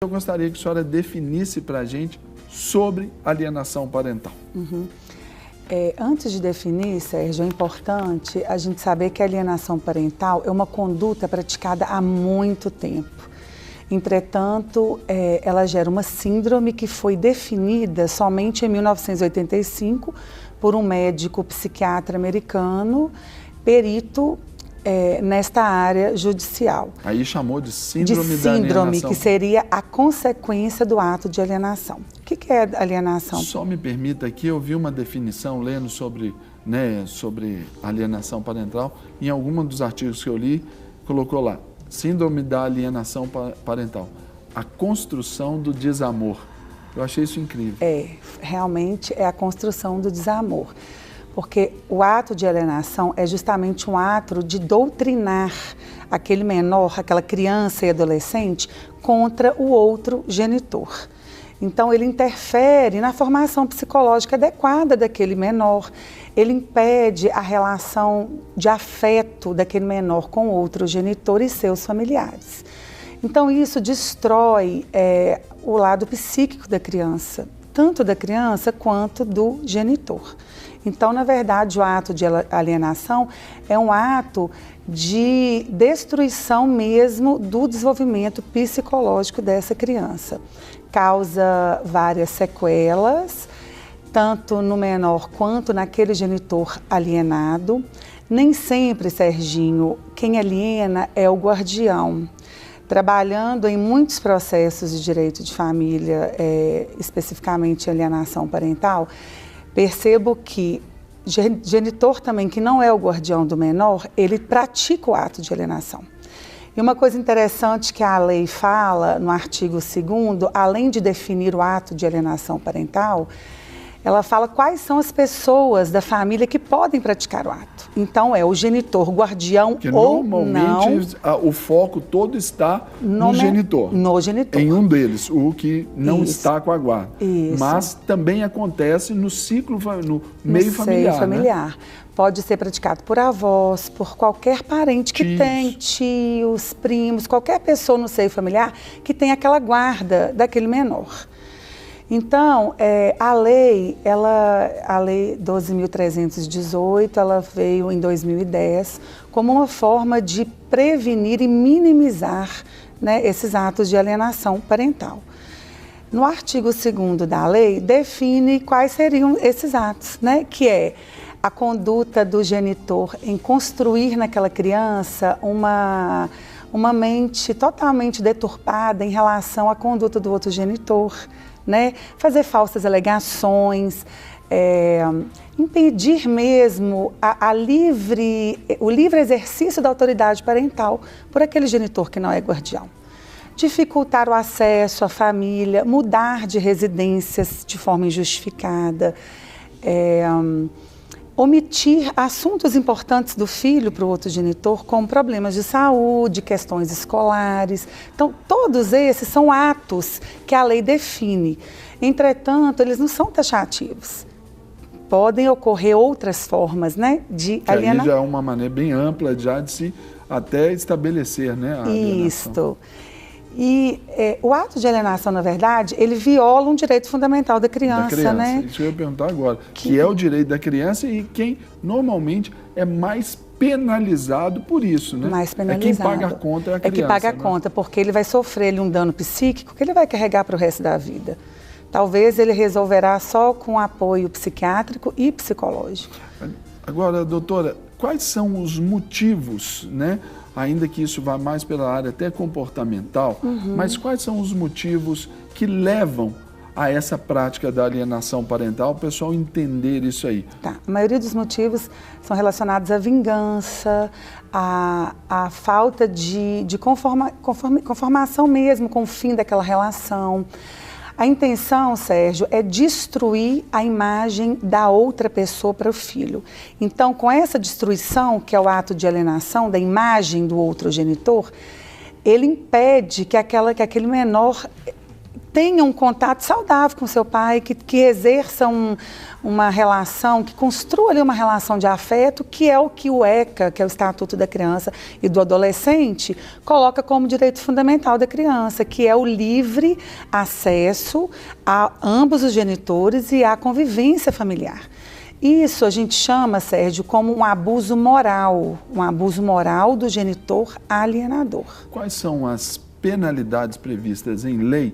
Eu gostaria que a senhora definisse para a gente sobre alienação parental. Antes de definir, Sérgio, é importante a gente saber que a alienação parental é uma conduta praticada há muito tempo. Entretanto, ela gera uma síndrome que foi definida somente em 1985 por um médico psiquiatra americano, perito nesta área judicial. Aí chamou de síndrome da síndrome, alienação. que seria a consequência do ato de alienação. O que é alienação? Só me permita aqui, eu vi uma definição lendo sobre alienação parental. Em algum dos artigos que eu li, colocou lá, síndrome da alienação parental, a construção do desamor. Eu achei isso incrível. Realmente é a construção do desamor. Porque o ato de alienação é justamente um ato de doutrinar aquele menor, aquela criança e adolescente, contra o outro genitor. Então, ele interfere na formação psicológica adequada daquele menor, ele impede a relação de afeto daquele menor com o outro genitor e seus familiares. Então, isso destrói o lado psíquico da criança, tanto da criança quanto do genitor. Então, na verdade, o ato de alienação é um ato de destruição mesmo do desenvolvimento psicológico dessa criança. Causa várias sequelas, tanto no menor quanto naquele genitor alienado. Nem sempre, Serginho, quem aliena é o guardião. Trabalhando em muitos processos de direito de família, especificamente alienação parental, percebo que genitor também, que não é o guardião do menor, ele pratica o ato de alienação. E uma coisa interessante que a lei fala no artigo 2º, além de definir o ato de alienação parental, ela fala quais são as pessoas da família que podem praticar o ato. Então, é o genitor, guardião Porque ou não. normalmente o foco todo está no genitor. No genitor. Em um deles, o que não Isso. está com a guarda. Isso. Mas também acontece no ciclo, no meio familiar. Seio familiar. Né? Pode ser praticado por avós, por qualquer parente que tem, tios, primos, qualquer pessoa no seio familiar que tem aquela guarda daquele menor. Então, a lei 12.318, ela veio em 2010 como uma forma de prevenir e minimizar, né, esses atos de alienação parental. No artigo 2º da lei, define quais seriam esses atos, né, que é a conduta do genitor em construir naquela criança uma mente totalmente deturpada em relação à conduta do outro genitor, né? Fazer falsas alegações, impedir mesmo o livre exercício da autoridade parental por aquele genitor que não é guardião. Dificultar o acesso à família, mudar de residências de forma injustificada, omitir assuntos importantes do filho para o outro genitor, como problemas de saúde, questões escolares. Então, todos esses são atos que a lei define. Entretanto, eles não são taxativos. Podem ocorrer outras formas, né, de alienação. Aí já é uma maneira bem ampla já de se até estabelecer, né, a alienação. Isto. E o ato de alienação, na verdade, ele viola um direito fundamental da criança, né? Isso que eu ia perguntar agora, que é o direito da criança e quem normalmente é mais penalizado por isso, né? Mais penalizado. É quem paga a conta é a criança. É que paga a conta, porque ele vai sofrer um dano psíquico que ele vai carregar para o resto da vida. Talvez ele resolverá só com apoio psiquiátrico e psicológico. Agora, doutora, quais são os motivos, né? Ainda que isso vá mais pela área até comportamental, mas quais são os motivos que levam a essa prática da alienação parental, o pessoal entender isso aí? Tá. A maioria dos motivos são relacionados à vingança, à falta de conformação mesmo com o fim daquela relação. A intenção, Sérgio, é destruir a imagem da outra pessoa para o filho. Então, com essa destruição, que é o ato de alienação da imagem do outro genitor, ele impede que aquele menor tenha um contato saudável com seu pai, que exerça uma relação, que construa ali uma relação de afeto, que é o que o ECA, que é o Estatuto da Criança e do Adolescente, coloca como direito fundamental da criança, que é o livre acesso a ambos os genitores e à convivência familiar. Isso a gente chama, Sérgio, como um abuso moral do genitor alienador. Quais são as penalidades previstas em lei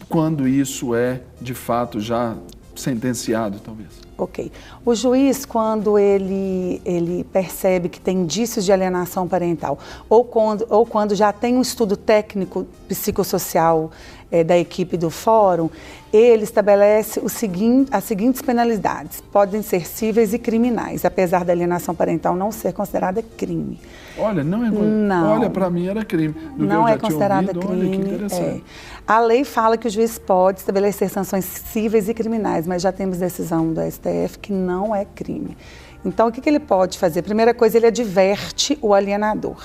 quando isso é, de fato, já sentenciado, talvez? Ok. O juiz, quando ele percebe que tem indícios de alienação parental ou quando já tem um estudo técnico psicossocial da equipe do fórum, ele estabelece as seguintes penalidades. Podem ser cíveis e criminais, apesar da alienação parental não ser considerada crime. Olha, não é... Não. Olha, para mim era crime. Não é considerada crime. Olha, que interessante. A lei fala que o juiz pode estabelecer sanções cíveis e criminais, mas já temos decisão do STF que não é crime. Então, o que ele pode fazer? Primeira coisa, ele adverte o alienador.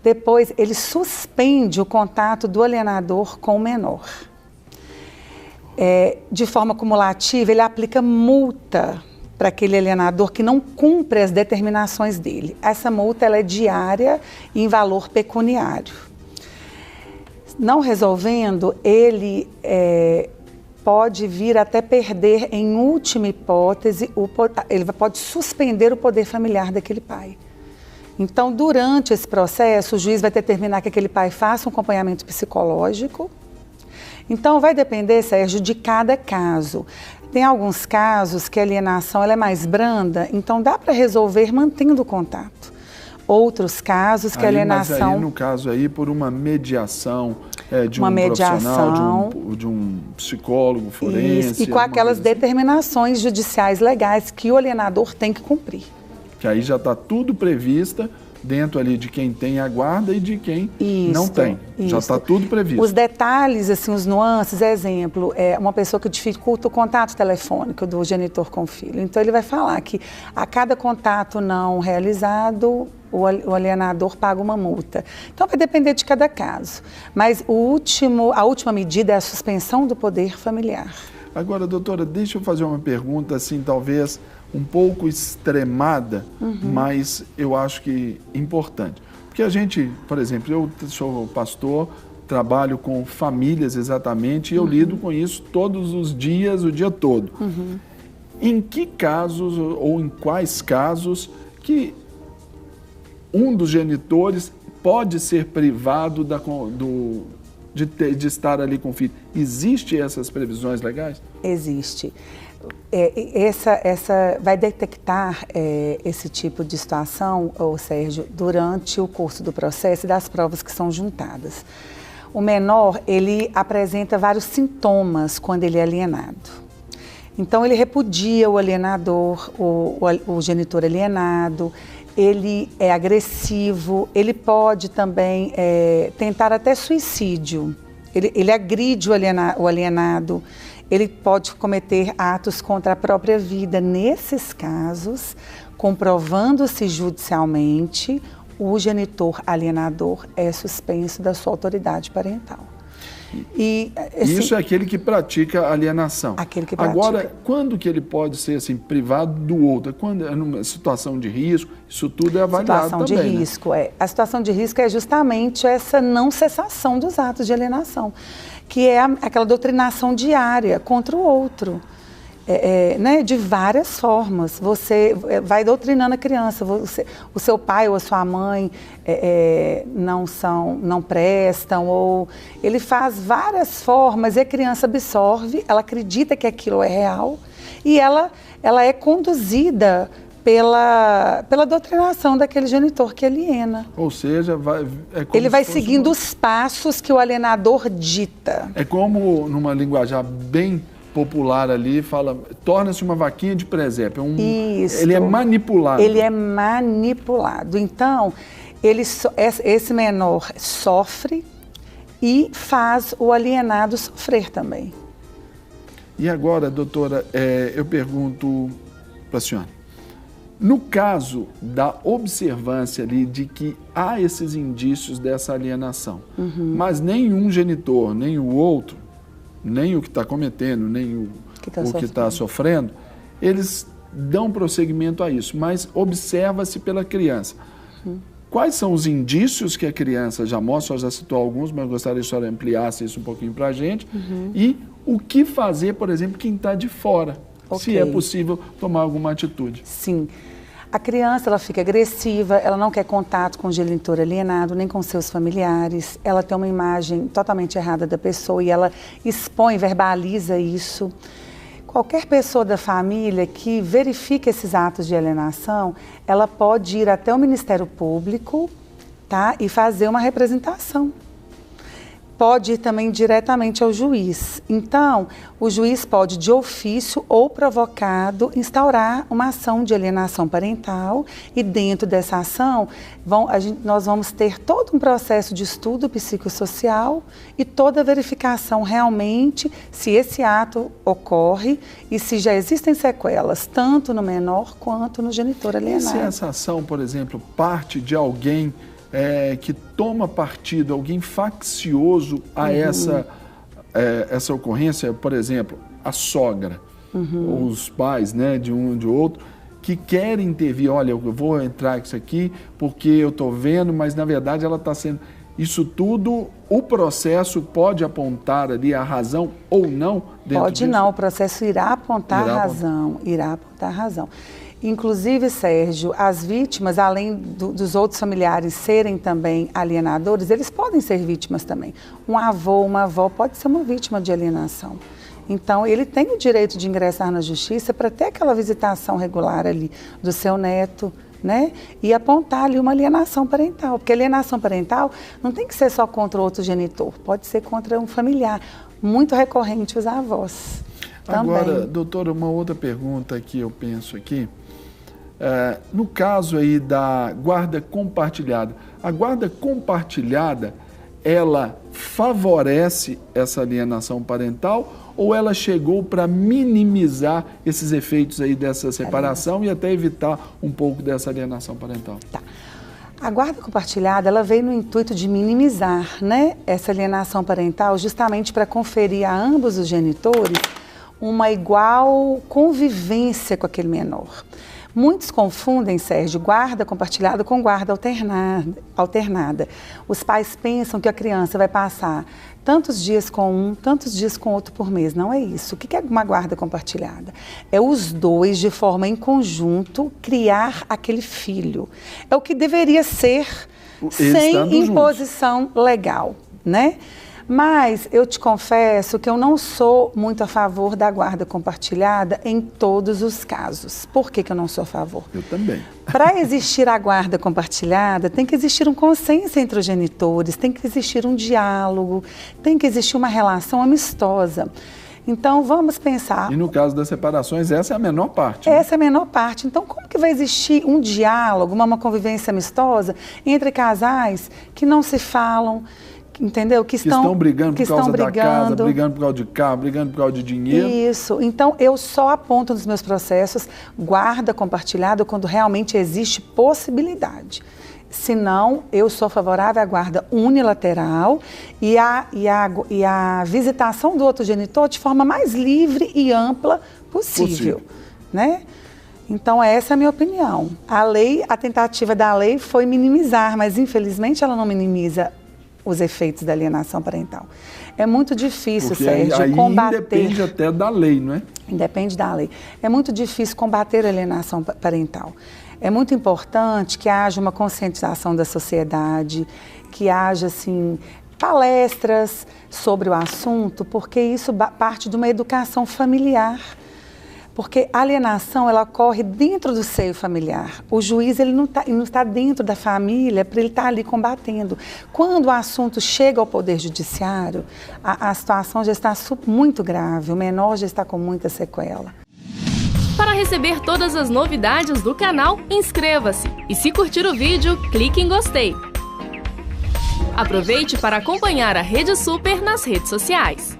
Depois, ele suspende o contato do alienador com o menor. De forma cumulativa, ele aplica multa para aquele alienador que não cumpre as determinações dele. Essa multa ela é diária e em valor pecuniário. Não resolvendo, ele pode vir até perder, em última hipótese, ele pode suspender o poder familiar daquele pai. Então, durante esse processo, o juiz vai determinar que aquele pai faça um acompanhamento psicológico. Então, vai depender, Sérgio, de cada caso. Tem alguns casos que a alienação ela é mais branda, então dá para resolver mantendo o contato. Outros casos que a alienação... Mas aí, no caso aí, por uma mediação de um profissional, de um psicólogo forense... Isso, e com aquelas determinações judiciais legais que o alienador tem que cumprir. Que aí já está tudo prevista dentro ali de quem tem a guarda e de quem não tem. Já está tudo previsto. Os detalhes, assim, os nuances, exemplo, uma pessoa que dificulta o contato telefônico do genitor com o filho. Então, ele vai falar que a cada contato não realizado, o alienador paga uma multa. Então, vai depender de cada caso. Mas a última medida é a suspensão do poder familiar. Agora, doutora, deixa eu fazer uma pergunta, assim, talvez um pouco extremada, mas eu acho que importante. Porque a gente, por exemplo, eu sou pastor, trabalho com famílias exatamente, e eu lido com isso todos os dias, o dia todo. Em que casos, ou em quais casos, que um dos genitores pode ser privado de estar ali com o filho? Existem essas previsões legais? Existe. Essa vai detectar esse tipo de situação, Sérgio, durante o curso do processo e das provas que são juntadas. O menor, ele apresenta vários sintomas quando ele é alienado. Então, ele repudia o alienador, o genitor alienado, ele é agressivo, ele pode também tentar até suicídio, ele agride o alienado, ele pode cometer atos contra a própria vida. Nesses casos, comprovando-se judicialmente, o genitor alienador é suspenso da sua autoridade parental. Isso é aquele que pratica alienação. Aquele que pratica. Agora, quando que ele pode ser assim, privado do outro? Quando é numa situação de risco, isso tudo é avaliado também. Situação de risco, A situação de risco é justamente essa não cessação dos atos de alienação, que é aquela doutrinação diária contra o outro. Né, de várias formas. Você vai doutrinando a criança, o seu pai ou a sua mãe não prestam, ou ele faz várias formas e a criança absorve, ela acredita que aquilo é real e ela é conduzida pela doutrinação daquele genitor que aliena. Ou seja, ele vai seguindo os passos que o alienador dita. É como, numa linguajar bem popular ali, fala, torna-se uma vaquinha de presépio. Isso. Ele é manipulado. Ele é manipulado. Então, esse menor sofre e faz o alienado sofrer também. E agora, doutora, eu pergunto para a senhora, No caso da observância ali de que há esses indícios dessa alienação, mas nenhum genitor, nem o outro, nem o que está cometendo, nem o que está sofrendo, eles dão prosseguimento a isso, mas observa-se pela criança. Quais são os indícios que a criança já mostra? A senhora já citou alguns, mas eu gostaria que a senhora ampliasse isso um pouquinho para a gente. E o que fazer, por exemplo, quem está de fora, se é possível tomar alguma atitude. Sim. A criança, ela fica agressiva, ela não quer contato com o genitor alienado, nem com seus familiares, ela tem uma imagem totalmente errada da pessoa e ela expõe, verbaliza isso. Qualquer pessoa da família que verifique esses atos de alienação, ela pode ir até o Ministério Público, tá, e fazer uma representação. Pode ir também diretamente ao juiz. Então, o juiz pode, de ofício ou provocado, instaurar uma ação de alienação parental e dentro dessa ação, nós vamos ter todo um processo de estudo psicossocial e toda a verificação realmente se esse ato ocorre e se já existem sequelas, tanto no menor quanto no genitor alienado. E se essa ação, por exemplo, parte de alguém que toma partido, alguém faccioso a essa ocorrência, por exemplo, a sogra, ou os pais, né, de um de outro, que querem intervir, olha, eu vou entrar com isso aqui porque eu estou vendo, mas na verdade ela está sendo... Isso tudo, o processo pode apontar ali a razão ou não dentro Pode disso? não, o processo irá apontar a razão. Inclusive, Sérgio, as vítimas, além dos outros familiares serem também alienadores, eles podem ser vítimas também. Um avô, uma avó pode ser uma vítima de alienação. Então, ele tem o direito de ingressar na justiça para ter aquela visitação regular ali do seu neto, né? E apontar ali uma alienação parental. Porque alienação parental não tem que ser só contra o outro genitor, pode ser contra um familiar. Muito recorrente os avós. Agora, também. doutora, uma outra pergunta que eu penso aqui. No caso aí da guarda compartilhada, a guarda compartilhada, ela favorece essa alienação parental ou ela chegou para minimizar esses efeitos aí dessa separação e até evitar um pouco dessa alienação parental? Tá. A guarda compartilhada, ela veio no intuito de minimizar, né, essa alienação parental, justamente para conferir a ambos os genitores uma igual convivência com aquele menor. Muitos confundem, Sérgio, guarda compartilhada com guarda alternada. Os pais pensam que a criança vai passar tantos dias com um, tantos dias com outro por mês. Não é isso. O que é uma guarda compartilhada? É os dois, de forma em conjunto, criar aquele filho. É o que deveria ser sem imposição legal, né? Mas eu te confesso que eu não sou muito a favor da guarda compartilhada em todos os casos. Por que eu não sou a favor? Eu também. Para existir a guarda compartilhada, tem que existir um consenso entre os genitores, tem que existir um diálogo, tem que existir uma relação amistosa. Então, vamos pensar... E no caso das separações, essa é a menor parte. Né? Essa é a menor parte. Então, como que vai existir um diálogo, uma convivência amistosa entre casais que não se falam, entendeu? Que estão brigando por causa da casa, brigando por causa de carro, brigando por causa de dinheiro. Isso. Então, eu só aponto nos meus processos guarda compartilhada quando realmente existe possibilidade. Senão, eu sou favorável à guarda unilateral e a visitação do outro genitor de forma mais livre e ampla possível. Né? Então, essa é a minha opinião. A tentativa da lei foi minimizar, mas infelizmente ela não minimiza os efeitos da alienação parental. É muito difícil, porque Sérgio, aí combater... Independe até da lei, não é? Independe da lei. É muito difícil combater a alienação parental. É muito importante que haja uma conscientização da sociedade, que haja, assim, palestras sobre o assunto, porque isso parte de uma educação familiar. Porque a alienação, ela ocorre dentro do seio familiar. O juiz, ele não está dentro da família para ele estar ali combatendo. Quando o assunto chega ao Poder Judiciário, a situação já está muito grave, o menor já está com muita sequela. Para receber todas as novidades do canal, inscreva-se. E se curtir o vídeo, clique em gostei. Aproveite para acompanhar a Rede Super nas redes sociais.